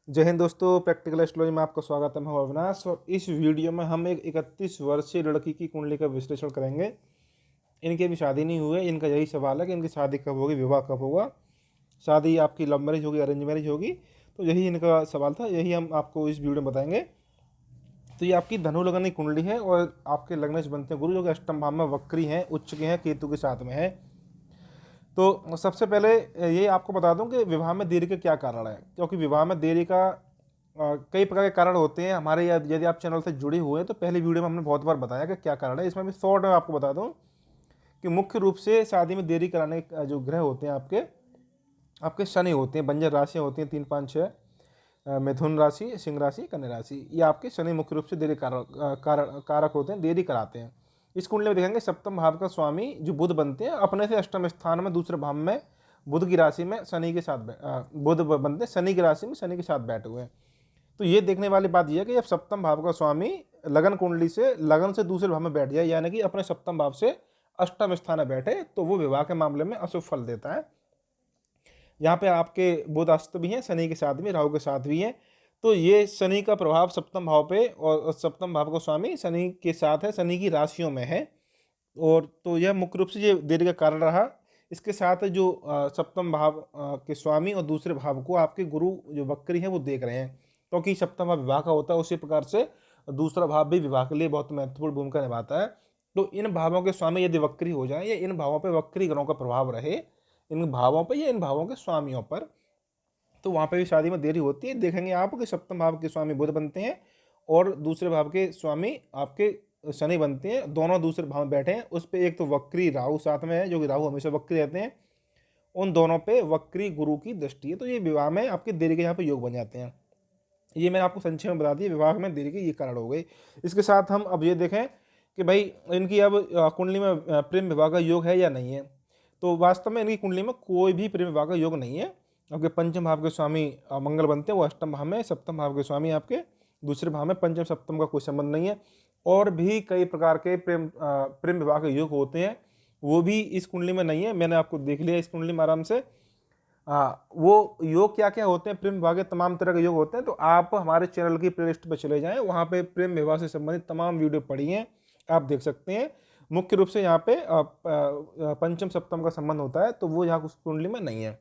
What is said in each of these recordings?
जय हिंद दोस्तों, practical astrology में आपका स्वागत है। मैं हूं अविनाश और इस वीडियो में हम एक 31 वर्षीय लड़की की कुंडली का विश्लेषण करेंगे। इनकी अभी शादी नहीं हुई है। इनका यही सवाल है कि इनकी शादी कब होगी, विवाह कब होगा, शादी आपकी लव मैरिज होगी, अरेंज मैरिज होगी। तो यही इनका सवाल था, यही हम आपको इस वीडियो में बताएंगे। तो ये आपकी धनु लग्न की कुंडली है और आपके लग्न से बनते हैं गुरु, जो कि अष्टम भाव में वक्री हैं, उच्च के हैं, केतु के साथ में है। तो सबसे पहले ये आपको बता दूं कि विवाह में देरी का क्या कारण है, क्योंकि विवाह में देरी का कई प्रकार के कारण होते हैं। हमारे यदि आप चैनल से जुड़े हुए हैं तो पहले वीडियो में हमने बहुत बार बताया कि क्या कारण है। इसमें भी शॉर्ट में आपको बता दूं कि मुख्य रूप से शादी में देरी कराने के जो ग्रह होते हैं आपके आपके शनि होते हैं। बंजर राशियाँ होती हैं 3, 5, 6, मिथुन राशि, सिंह राशि, कन्या राशि। ये आपके शनि मुख्य रूप से देरी कारक होते हैं, देरी कराते हैं। इस कुंडली में देखेंगे सप्तम भाव का स्वामी जो बुध बनते हैं, अपने से अष्टम स्थान में दूसरे भाव में बुध की राशि में शनि के साथ बुध बनते हैं, शनि की राशि में शनि के साथ बैठे हुए हैं। तो ये देखने वाली बात यह है कि जब सप्तम भाव का स्वामी लगन कुंडली से लगन से दूसरे भाव में बैठ जाए, यानी कि अपने सप्तम भाव से अष्टम स्थान में बैठे, तो वो विवाह के मामले में अशुभ फल देता है। यहाँ पे आपके बुध अस्त भी हैं, शनि के साथ भी, राहु के साथ भी हैं। तो ये शनि का प्रभाव सप्तम भाव पे, और सप्तम भाव का स्वामी शनि के साथ है, शनि की राशियों में है। और तो यह मुख्य रूप से ये देरी का कारण रहा। इसके साथ जो सप्तम भाव के स्वामी और दूसरे भाव को आपके गुरु जो वक्री हैं वो देख रहे हैं, क्योंकि सप्तम भाव विवाह का होता है, उसी प्रकार से दूसरा भाव भी विवाह के लिए बहुत महत्वपूर्ण भूमिका निभाता है। तो इन भावों के स्वामी यदि वक्री हो जाए या इन भावों पर वक्री ग्रहों का प्रभाव रहे, इन भावों पर या इन भावों के स्वामियों पर, तो वहाँ पे भी शादी में देरी होती है। देखेंगे आप कि सप्तम भाव के स्वामी बुध बनते हैं और दूसरे भाव के स्वामी आपके शनि बनते हैं। दोनों दूसरे भाव में बैठे हैं, उस पर एक तो वक्री राहु साथ में है, जो कि राहु हमेशा वक्री रहते हैं। उन दोनों पे वक्री गुरु की दृष्टि है, तो ये विवाह में आपके देरी के यहाँ पे योग बन जाते हैं। ये मैंने आपको संक्षेप में बता दिया, विवाह में देरी के ये कारण हो गए। इसके साथ हम अब ये देखें कि भाई इनकी अब कुंडली में प्रेम विवाह का योग है या नहीं है। तो वास्तव में इनकी कुंडली में कोई भी प्रेम विवाह का योग नहीं है। आपके पंचम भाव के स्वामी मंगल बनते हैं, वो अष्टम भाव में, सप्तम भाव के स्वामी आपके दूसरे भाव में, पंचम सप्तम का कोई संबंध नहीं है। और भी कई प्रकार के प्रेम विवाह के योग होते हैं, वो भी इस कुंडली में नहीं है। मैंने आपको देख लिया इस कुंडली में आराम से। वो योग क्या क्या होते हैं, प्रेम विवाह के तमाम तरह के योग होते हैं। तो आप हमारे चैनल की प्लेलिस्ट पर चले जाएं, वहाँ पे प्रेम विवाह से संबंधित तमाम वीडियो पड़ी हैं, आप देख सकते हैं। मुख्य रूप से यहाँ पे पंचम सप्तम का संबंध होता है, तो वो यहाँ उस कुंडली में नहीं है।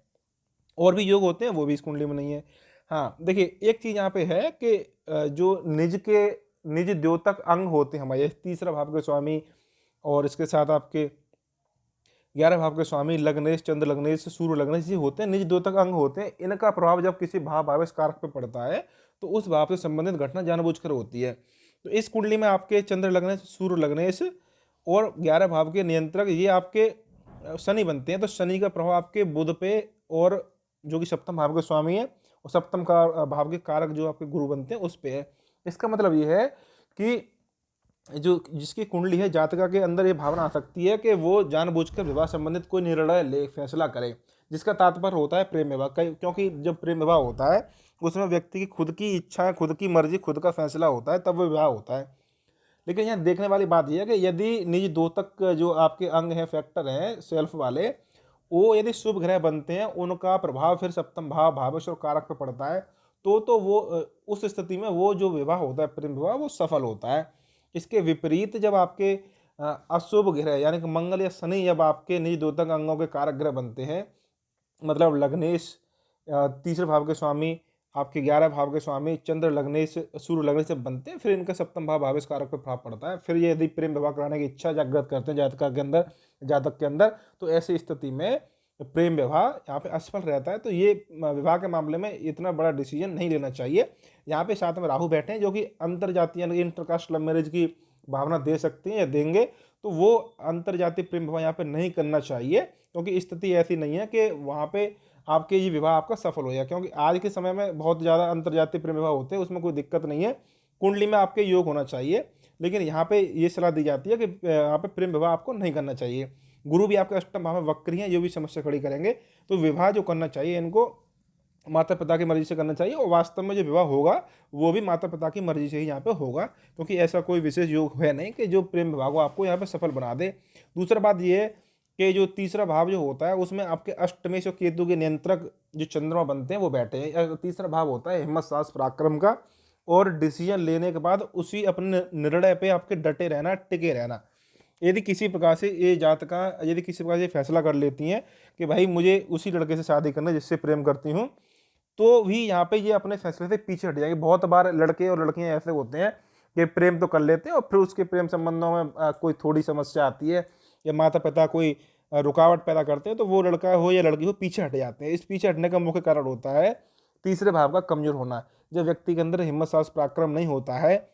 और भी योग होते हैं, वो भी इस कुंडली में नहीं है। हाँ देखिए, एक चीज़ यहाँ पे है कि जो निज द्योतक अंग होते हैं हमारे, तीसरा भाव के स्वामी और इसके साथ आपके 11 भाव के स्वामी लग्नेश, चंद्र लग्नेश, सूर्य लग्नेश जी होते हैं, निज द्योतक अंग होते हैं। इनका प्रभाव जब किसी भावेश कारक पे पड़ता है तो उस भाव से संबंधित घटना जानबूझकर होती है। तो इस कुंडली में आपके चंद्र लग्नेश, सूर्य लग्नेश और 11 भाव के नियंत्रक ये आपके शनि बनते हैं। तो शनि का प्रभाव आपके बुध पे, और जो कि सप्तम भाव के स्वामी है, और सप्तम का भाव के कारक जो आपके गुरु बनते हैं उस पे है। इसका मतलब ये है कि जो जिसकी कुंडली है, जातका के अंदर ये भावना आ सकती है कि वो जानबूझकर विवाह संबंधित कोई निर्णय ले, फैसला करे, जिसका तात्पर्य होता है प्रेम विवाह। क्योंकि जब प्रेम विवाह होता है उसमें व्यक्ति की खुद की इच्छा, खुद की मर्जी, खुद का फैसला होता है, तब वो विवाह होता है। लेकिन यहाँ देखने वाली बात यह है कि यदि निज द्योतक जो आपके अंग हैं, फैक्टर हैं सेल्फ वाले, वो यदि शुभ ग्रह बनते हैं, उनका प्रभाव फिर सप्तम भाव, भावेश्वर कारक पर पड़ता है, तो वो उस स्थिति में वो जो विवाह होता है, प्रेम विवाह, वो सफल होता है। इसके विपरीत जब आपके अशुभ ग्रह यानी कि मंगल या शनि जब आपके निज द्योतक अंगों के कारक ग्रह बनते हैं, मतलब लग्नेश तीसरे भाव के स्वामी, आपके 11 भाव के स्वामी चंद्र लग्नेश, सूर्य लग्नेश से बनते हैं, फिर इनका सप्तम भाव भावेश कारक पर प्रभाव पड़ता है। फिर ये यदि प्रेम विवाह कराने की इच्छा जागृत करते हैं जातक के अंदर, तो ऐसी स्थिति में प्रेम विवाह यहाँ पे असफल रहता है। तो ये विवाह के मामले में इतना बड़ा डिसीजन नहीं लेना चाहिए। यहाँ पे साथ में राहु बैठे हैं, जो कि अंतर जातीय यानी इंटरकास्ट लव मैरिज की भावना दे सकते हैं या देंगे। तो वो अंतर जातीय प्रेम विवाह यहाँ पे नहीं करना चाहिए, क्योंकि स्थिति ऐसी नहीं है कि वहाँ पे आपके ये विवाह आपका सफल हो जाए। क्योंकि आज के समय में बहुत ज़्यादा अंतर्जातीय प्रेम विवाह होते हैं, उसमें कोई दिक्कत नहीं है, कुंडली में आपके योग होना चाहिए। लेकिन यहाँ पे ये सलाह दी जाती है कि यहाँ पे प्रेम विवाह आपको नहीं करना चाहिए। गुरु भी आपके अष्टम भाव में वक्री हैं, ये भी समस्या खड़ी करेंगे। तो विवाह जो करना चाहिए इनको माता पिता की मर्जी से करना चाहिए, और वास्तव में जो विवाह होगा वो भी माता पिता की मर्जी से ही यहाँ पे होगा, क्योंकि ऐसा कोई विशेष योग है नहीं कि जो प्रेम विवाह को आपको यहाँ पे सफल बना दे। दूसरा बात ये है कि जो तीसरा भाव जो होता है उसमें आपके अष्टमेश और केतु के नियंत्रक जो चंद्रमा बनते हैं वो बैठे हैं। तीसरा भाव होता है हिम्मत, साहस, पराक्रम का, और डिसीजन लेने के बाद उसी अपने निर्णय पे आपके डटे रहना, टिके रहना। यदि किसी प्रकार से ये जातका यदि किसी प्रकार से फैसला कर लेती हैं कि भाई मुझे उसी लड़के से शादी करना है जिससे प्रेम करती हूँ, तो भी यहाँ पे ये अपने फैसले से पीछे हट जाएंगे। बहुत बार लड़के और लड़कियां ऐसे होते हैं कि प्रेम तो कर लेते हैं और फिर उसके प्रेम संबंधों में कोई थोड़ी समस्या आती है या माता पिता कोई रुकावट पैदा करते हैं, तो वो लड़का हो या लड़की हो पीछे हट जाते हैं। इस पीछे हटने का मुख्य कारण होता है तीसरे भाव का कमजोर होना। जब व्यक्ति के अंदर हिम्मत, साहस, पराक्रम नहीं होता है,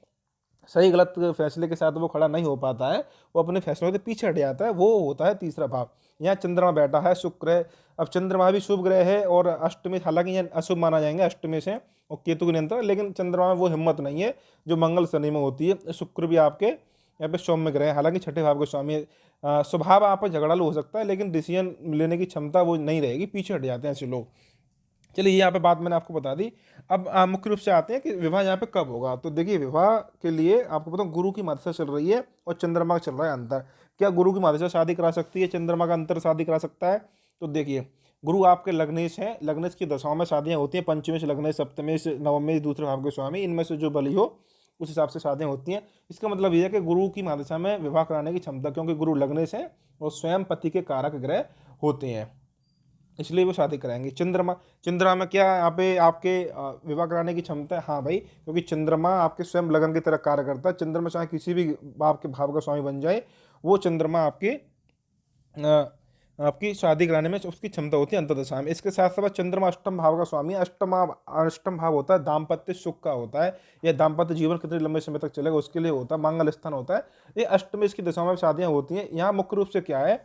सही गलत फैसले के साथ वो खड़ा नहीं हो पाता है, वो अपने फैसलों से पीछे हट जाता है, वो होता है तीसरा भाव। यहाँ चंद्रमा बैठा है, शुक्र है। अब चंद्रमा भी शुभ ग्रह है और अष्टमी, हालांकि यहाँ अशुभ माना जाएंगे अष्टमी से और केतु के नियंत्रण, लेकिन चंद्रमा में वो हिम्मत नहीं है जो मंगल शनि में होती है। शुक्र भी आपके यहाँ पे सौम्य ग्रह है, हालांकि छठे भाव के स्वामी है। स्वभाव आप झगड़ालू हो सकता है, लेकिन डिसीजन लेने की क्षमता वो नहीं रहेगी, पीछे हट जाते हैं ऐसे लोग। चलिए यहाँ पे बात मैंने आपको बता दी। अब मुख्य रूप से आते हैं कि विवाह यहाँ पे कब होगा। तो देखिए, विवाह के लिए आपको बताऊँ, गुरु की मदद से चल रही है और चंद्रमा का चल रहा है अंतर। क्या गुरु की मदद से शादी करा सकती है, चंद्रमा का अंतर शादी करा सकता है? तो देखिए, गुरु आपके लग्नेश हैं, लग्नेश की दशाओं में शादियाँ होती हैं, पंचमेश, लग्नेश, सप्तमेश, नवमेश, दूसरे भाव के स्वामी, इनमें से जो बली हो उस हिसाब से शादियाँ होती हैं। इसका मतलब यह है कि गुरु की मदद में विवाह कराने की क्षमता, क्योंकि गुरु लग्नेश है और स्वयं पति के कारक ग्रह होते हैं, इसलिए वो शादी कराएंगे। चंद्रमा, चंद्रमा में क्या यहाँ पे आपके विवाह कराने की क्षमता है? हाँ भाई, क्योंकि चंद्रमा आपके स्वयं लगन की तरह कार्य करता है। चंद्रमा चाहे किसी भी आपके भाव का स्वामी बन जाए, वो चंद्रमा आपकी शादी कराने में उसकी क्षमता होती है अंतर्दशा में। इसके साथ साथ चंद्रमा अष्टम भाव का स्वामी है। अष्टम भाव होता है दाम्पत्य सुख का होता है, यह दाम्पत्य जीवन कितने लंबे समय तक चलेगा उसके लिए होता है, मंगल स्थान होता है। ये अष्टमेश की दशा में शादियाँ होती हैं। यहाँ मुख्य रूप से क्या है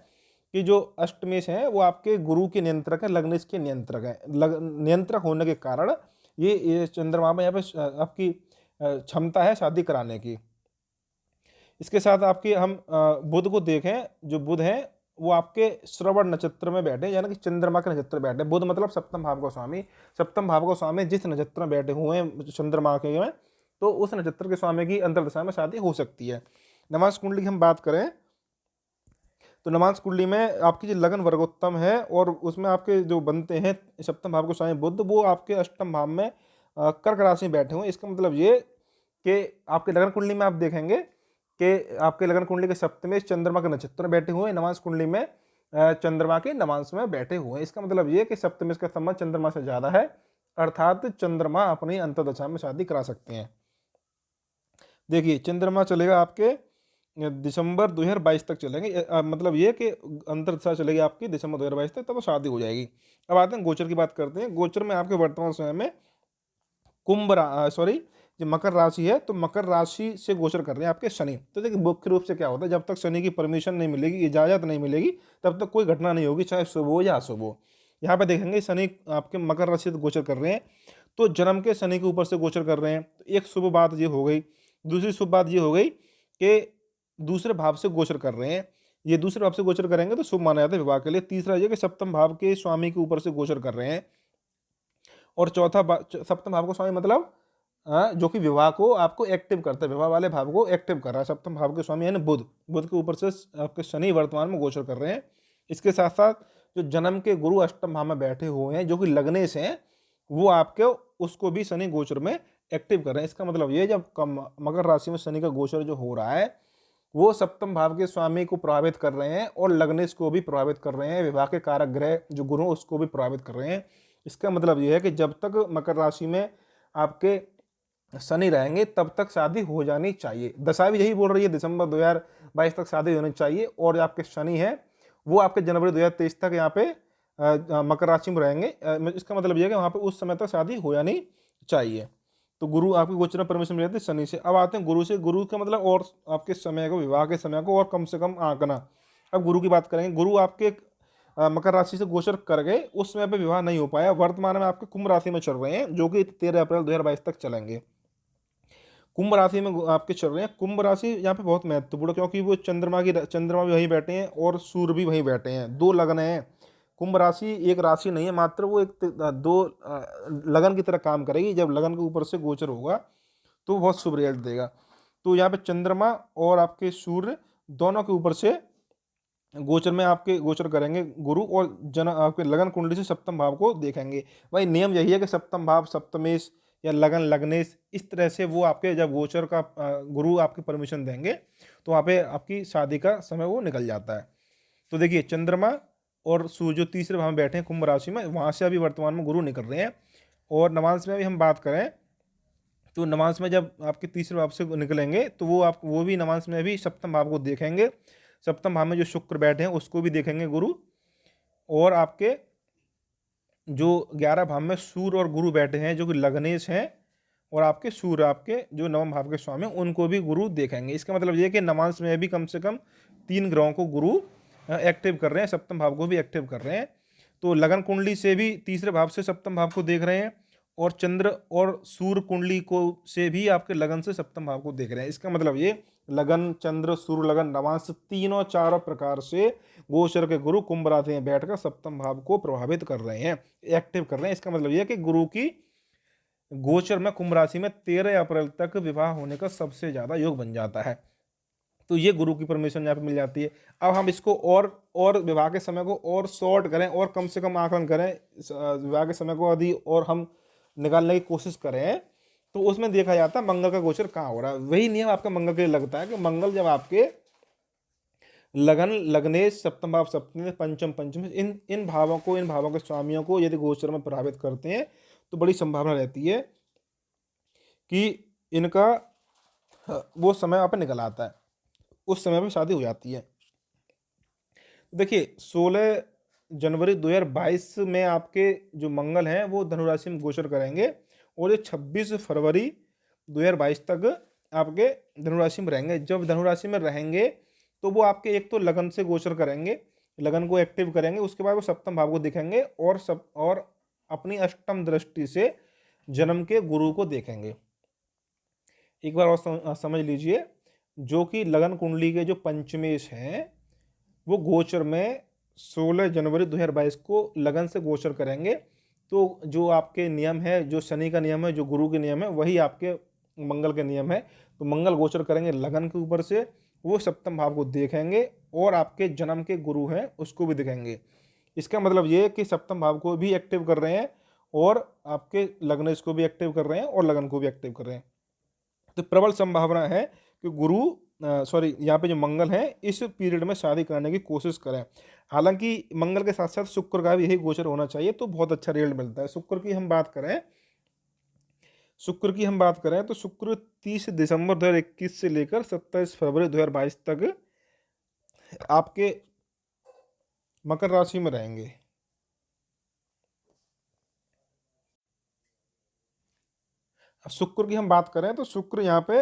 कि जो अष्टमेश हैं वो आपके गुरु के नियंत्रक है, लग्नेश के नियंत्रक है। नियंत्रक होने के कारण ये चंद्रमा में यहाँ पे आपकी क्षमता है शादी कराने की। इसके साथ आपकी हम बुध को देखें, जो बुध है वो आपके श्रवण नक्षत्र में बैठे, यानी कि चंद्रमा के नक्षत्र बैठे। बुध मतलब सप्तम भाव का स्वामी। सप्तम भाव का स्वामी जिस नक्षत्र में बैठे हुए हैं चंद्रमा के में, तो उस नक्षत्र के स्वामी की अंतर्दशा में शादी हो सकती है। नवांश कुंडली की हम बात करें तो नवांश कुंडली में आपकी जो लगन वर्गोत्तम है और उसमें आपके जो बनते हैं सप्तम भाव के स्वामी बुध, वो आपके अष्टम भाव में कर्क राशि में बैठे हुए हैं। इसका मतलब ये कि आपके लगन कुंडली में आप देखेंगे कि आपके लगन कुंडली के सप्तमेश चंद्रमा के नक्षत्र में बैठे हुए हैं, नवांश कुंडली में चंद्रमा के नवांश में बैठे हुए हैं। इसका मतलब ये कि सप्तमेश का संबंध चंद्रमा से ज्यादा है, अर्थात चंद्रमा अपनी अंतर्दशा में शादी करा सकते हैं। देखिए, चंद्रमा चलेगा आपके दिसंबर 2022 तक चलेंगे, मतलब ये कि अंतर्दशा चलेगी आपकी दिसंबर 2022 तक, तब वो शादी हो जाएगी। अब आते हैं गोचर की बात करते हैं। गोचर में आपके वर्तमान समय में जो मकर राशि है, तो मकर राशि से गोचर कर रहे हैं आपके शनि। तो देखिए, मुख्य रूप से क्या होता है, जब तक शनि की परमिशन नहीं मिलेगी, इजाजत नहीं मिलेगी, तब तक कोई घटना नहीं होगी, चाहे शुभ हो या अशुभ हो। यहाँ पे देखेंगे शनि आपके मकर राशि से गोचर कर रहे हैं, तो जन्म के शनि के ऊपर से गोचर कर रहे हैं, तो एक शुभ बात ये हो गई। दूसरी शुभ बात ये हो गई कि दूसरे भाव से गोचर कर रहे हैं, ये दूसरे भाव से गोचर करेंगे तो शुभ माना जाता है विवाह के लिए। तीसरा ये कि सप्तम भाव के स्वामी के ऊपर से गोचर कर रहे हैं, और चौथा सप्तम भाव का स्वामी मतलब जो कि विवाह को आपको एक्टिव करता है, विवाह वाले भाव को एक्टिव कर रहा है। सप्तम भाव के स्वामी यानी बुध, बुध के ऊपर से आपके शनि वर्तमान में गोचर कर रहे हैं। इसके साथ साथ जो जन्म के गुरु अष्टम भाव में बैठे हुए हैं, जो कि लगने से हैं, वो आपके उसको भी शनि गोचर में एक्टिव कर रहे हैं। इसका मतलब ये, जब मकर राशि में शनि का गोचर जो हो रहा है, वो सप्तम भाव के स्वामी को प्रभावित कर रहे हैं और लग्नेश को भी प्रभावित कर रहे हैं, विवाह के कारक ग्रह जो गुरु उसको भी प्रभावित कर रहे हैं। इसका मतलब यह है कि जब तक मकर राशि में आपके शनि रहेंगे तब तक शादी हो जानी चाहिए। दशा भी यही बोल रही है, दिसंबर 2022 तक शादी होनी चाहिए। और आपके शनि है वो आपके जनवरी 2023 तक यहाँ पे मकर राशि में रहेंगे। इसका मतलब यह है कि वहाँ पे उस समय तक शादी हो जानी चाहिए। तो गुरु आपके गोचर में परमिशन मिल जाती है शनि से। अब आते हैं गुरु से। गुरु का मतलब और आपके समय को, विवाह के समय को और कम से कम आंकना। अब गुरु की बात करेंगे। गुरु आपके मकर राशि से गोचर कर गए, उस समय पे विवाह नहीं हो पाया। वर्तमान में आपके कुंभ राशि में चल रहे हैं, जो कि 13 अप्रैल 2022 तक चलेंगे। कुंभ राशि में आपके चल रहे हैं। कुंभ राशि यहाँ पे बहुत महत्वपूर्ण, क्योंकि वो चंद्रमा भी वहीं बैठे हैं और सूर्य भी वहीं बैठे हैं, दो लगन हैं। कुंभ राशि एक राशि नहीं है मात्र, वो एक दो लगन की तरह काम करेगी। जब लगन के ऊपर से गोचर होगा तो वो बहुत शुभ रिजल्ट देगा। तो यहाँ पे चंद्रमा और आपके सूर्य दोनों के ऊपर से गोचर में आपके गोचर करेंगे गुरु, और जन आपके लगन कुंडली से सप्तम भाव को देखेंगे। भाई नियम यही है कि सप्तम भाव सप्तमेश या लगन लग्नेश, इस तरह से वो आपके जब गोचर का गुरु आपकी परमिशन देंगे तो वहाँ पे आपकी शादी का समय वो निकल जाता है। तो देखिए चंद्रमा और सूर्य जो तीसरे भाव में बैठे हैं कुंभ राशि में, वहाँ से अभी वर्तमान में गुरु निकल रहे हैं। और नवांश में भी हम बात करें तो नवांश में जब आपके तीसरे भाव से निकलेंगे तो वो भी नवांश में भी सप्तम भाव को देखेंगे। सप्तम भाव में जो शुक्र बैठे हैं उसको भी देखेंगे गुरु, और आपके जो 11 भाव में सूर्य और गुरु बैठे हैं जो कि लग्नेश हैं, और आपके सूर्य आपके जो नवम भाव के स्वामी हैं उनको भी गुरु देखेंगे। इसका मतलब ये है कि नवांश में भी कम से कम 3 ग्रहों को गुरु एक्टिव कर रहे हैं, सप्तम भाव को भी एक्टिव कर रहे हैं। तो लगन कुंडली से भी तीसरे भाव से सप्तम भाव को देख रहे हैं, और चंद्र और सूर्य कुंडली को से भी आपके लगन से सप्तम भाव को देख रहे हैं। इसका मतलब ये लगन, चंद्र, सूर्य लगन, नवांश, तीनों चारों प्रकार से गोचर के गुरु कुंभ राशि में बैठकर सप्तम भाव को प्रभावित कर रहे हैं, एक्टिव कर रहे हैं। इसका मतलब यह है कि गुरु की गोचर में कुंभ राशि में 13 अप्रैल तक विवाह होने का सबसे ज्यादा योग बन जाता है। तो ये गुरु की परमिशन यहाँ पे मिल जाती है। अब हम इसको और विवाह के समय को और शॉर्ट करें और कम से कम आकलन करें, विवाह के समय को यदि और हम निकालने की कोशिश करें तो उसमें देखा जाता है मंगल का गोचर कहाँ हो रहा है। वही नियम आपका मंगल के लिए लगता है कि मंगल जब आपके लगन, लग्नेश, सप्तम भाव, सप्तम, पंचम, पंचम, इन भावों को, इन भावों के स्वामियों को यदि गोचर में प्रभावित करते हैं तो बड़ी संभावना रहती है कि इनका वो समय वहाँ पर निकल आता है, उस समय पर शादी हो जाती है। देखिए 16 जनवरी 2022 में आपके जो मंगल हैं वो धनु राशि में गोचर करेंगे, और ये 26 फरवरी 2022 तक आपके धनु राशि में रहेंगे। जब धनु राशि में रहेंगे तो वो आपके एक तो लगन से गोचर करेंगे, लगन को एक्टिव करेंगे, उसके बाद वो सप्तम भाव को दिखेंगे, और अपनी अष्टम दृष्टि से जन्म के गुरु को देखेंगे। एक बार और समझ लीजिए, जो कि लगन कुंडली के जो पंचमेश हैं वो गोचर में 16 जनवरी 2022 को लगन से गोचर करेंगे। तो जो आपके नियम है, जो शनि का नियम है, जो गुरु के नियम है, वही आपके मंगल के नियम है। तो मंगल गोचर करेंगे लगन के ऊपर से, वो सप्तम भाव को देखेंगे, और आपके जन्म के गुरु हैं उसको भी देखेंगे। इसका मतलब ये कि सप्तम भाव को भी एक्टिव कर रहे हैं, और आपके लग्नेश को भी एक्टिव कर रहे हैं, और लगन को भी एक्टिव कर रहे हैं। तो प्रबल संभावना है कि गुरु यहाँ पे जो मंगल है इस पीरियड में शादी करने की कोशिश करें। हालांकि मंगल के साथ साथ शुक्र का भी यही गोचर होना चाहिए तो बहुत अच्छा रिजल्ट मिलता है। शुक्र की हम बात करें तो शुक्र 30 दिसंबर 2021 से लेकर 27 फरवरी 2022 तक आपके मकर राशि में रहेंगे। शुक्र की हम बात करें तो शुक्र यहाँ पे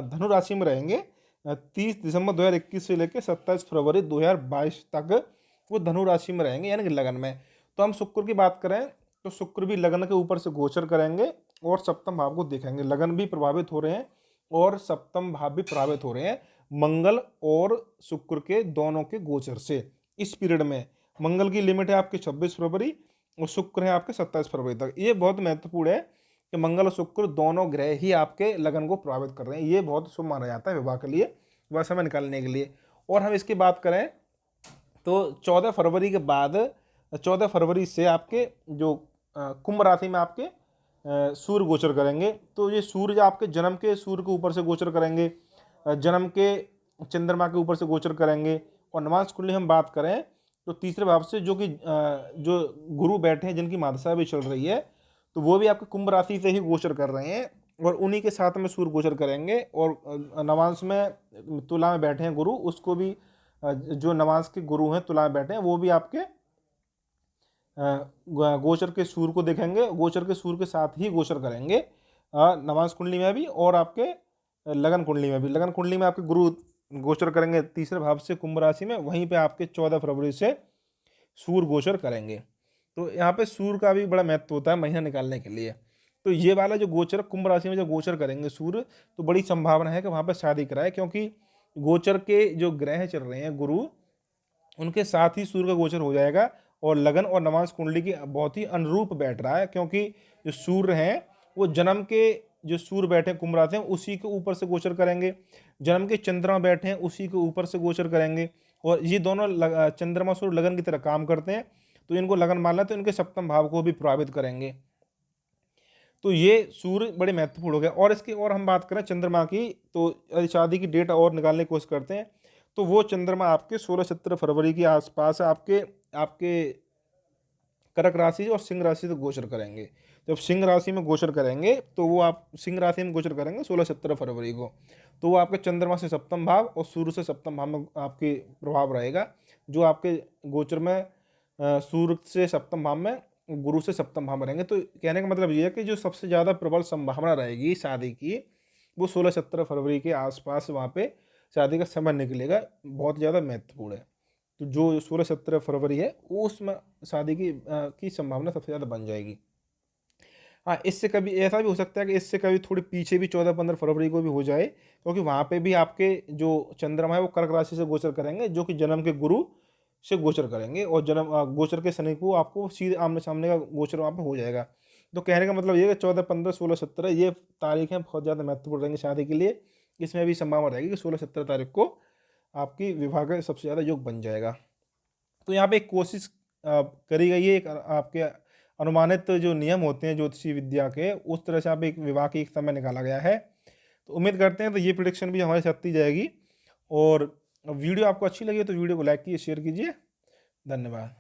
धनु राशि में रहेंगे 30 दिसंबर 2021 से लेकर 27 फरवरी 2022 तक वो धनु राशि में रहेंगे, यानी कि लगन में। तो हम शुक्र की बात करें तो शुक्र भी लगन के ऊपर से गोचर करेंगे और सप्तम भाव को देखेंगे। लगन भी प्रभावित हो रहे हैं और सप्तम भाव भी प्रभावित हो रहे हैं मंगल और शुक्र के दोनों के गोचर से। इस पीरियड में मंगल की लिमिट है आपकी 26 फरवरी और शुक्र है आपके 27 फरवरी तक। ये बहुत महत्वपूर्ण है कि मंगल और शुक्र दोनों ग्रह ही आपके लगन को प्रभावित कर रहे हैं। ये बहुत शुभ माना जाता है विवाह के लिए, वह समय निकालने के लिए। और हम इसकी बात करें तो 14 फरवरी के बाद 14 फरवरी से आपके जो कुंभ राशि में आपके सूर्य गोचर करेंगे। तो ये सूर्य आपके जन्म के सूर्य के ऊपर से गोचर करेंगे, जन्म के चंद्रमा के ऊपर से गोचर करेंगे। और नवांश कुंडली हम बात करें तो तीसरे भाव से जो गुरु बैठे हैं जिनकी महादशा भी चल रही है तो वो भी आपके कुंभ राशि से ही गोचर कर रहे हैं और उन्हीं के साथ में सूर्य गोचर करेंगे। और नवांश में तुला में बैठे हैं गुरु, उसको भी जो नवांश के गुरु हैं तुला में बैठे हैं वो भी आपके गोचर के सूर्य को देखेंगे, गोचर के सूर्य के साथ ही गोचर करेंगे नवांश कुंडली में भी और आपके लगन कुंडली में भी। लगन कुंडली में आपके गुरु गोचर करेंगे तीसरे भाव से कुंभ राशि में, वहीं पे आपके 14 फरवरी से सूर्य गोचर करेंगे। तो यहाँ पे सूर्य का भी बड़ा महत्व होता है महीना निकालने के लिए। तो ये वाला जो गोचर कुंभ राशि में जो गोचर करेंगे सूर्य, तो बड़ी संभावना है कि वहाँ पर शादी कराए, क्योंकि गोचर के जो ग्रह चल रहे हैं गुरु, उनके साथ ही सूर्य का गोचर हो जाएगा और लगन और नवांश कुंडली की बहुत ही अनुरूप बैठ रहा है। क्योंकि जो सूर्य हैं वो जन्म के जो सूर्य बैठे कुंभ राशि में उसी के ऊपर से गोचर करेंगे, जन्म के चंद्रमा बैठे हैं उसी के ऊपर से गोचर करेंगे, और ये दोनों चंद्रमा सूर्य लगन की तरह काम करते हैं, तो इनको लगन मानना तो इनके सप्तम भाव को भी प्रभावित करेंगे। तो ये सूर्य बड़े महत्वपूर्ण हो गए। और इसकी और हम बात करें चंद्रमा की, तो यदि शादी की डेट और निकालने की कोशिश करते हैं तो वो चंद्रमा आपके 16-17 फरवरी के आसपास आपके आपके कर्क राशि और सिंह राशि से गोचर करेंगे। जब सिंह राशि में गोचर करेंगे तो वो आप सिंह राशि में गोचर करेंगे 16-17 फरवरी को, तो वो आपके चंद्रमा से सप्तम भाव और सूर्य से सप्तम भाव में आपके प्रभाव रहेगा। जो आपके गोचर में सूर्य से सप्तम भाव में, गुरु से सप्तम भाव में रहेंगे। तो कहने का मतलब ये है कि जो सबसे ज़्यादा प्रबल संभावना रहेगी शादी की, वो 16-17 फरवरी के आसपास वहाँ पे शादी का समय निकलेगा, बहुत ज़्यादा महत्वपूर्ण है। तो जो 16-17 फरवरी है वो उसमें शादी की संभावना सबसे ज़्यादा बन जाएगी। हाँ, इससे कभी ऐसा भी हो सकता है कि इससे कभी थोड़ी पीछे भी 14-15 फरवरी को भी हो जाए, क्योंकि वहाँ पे भी आपके जो चंद्रमा है वो कर्क राशि से गोचर करेंगे, जो कि जन्म के गुरु से गोचर करेंगे, और जन्म गोचर के शनि को आपको सीधे आमने सामने का गोचर वहाँ पे हो जाएगा। तो कहने का मतलब ये है कि 14-15-16-17 ये तारीखें बहुत ज़्यादा महत्वपूर्ण रहेंगी शादी के लिए। इसमें भी संभावना रहेगी कि 16-17 तारीख को आपकी विवाह का सबसे ज़्यादा योग बन जाएगा। तो यहाँ पे एक कोशिश करी गई है, एक आपके अनुमानित जो नियम होते हैं ज्योतिषी विद्या के, उस तरह से आप एक विवाह की एक समय निकाला गया है। तो उम्मीद करते हैं तो ये प्रिडिक्शन भी हमारी सत्य जाएगी। और वीडियो आपको अच्छी लगी तो वीडियो को लाइक कीजिए, शेयर कीजिए। धन्यवाद।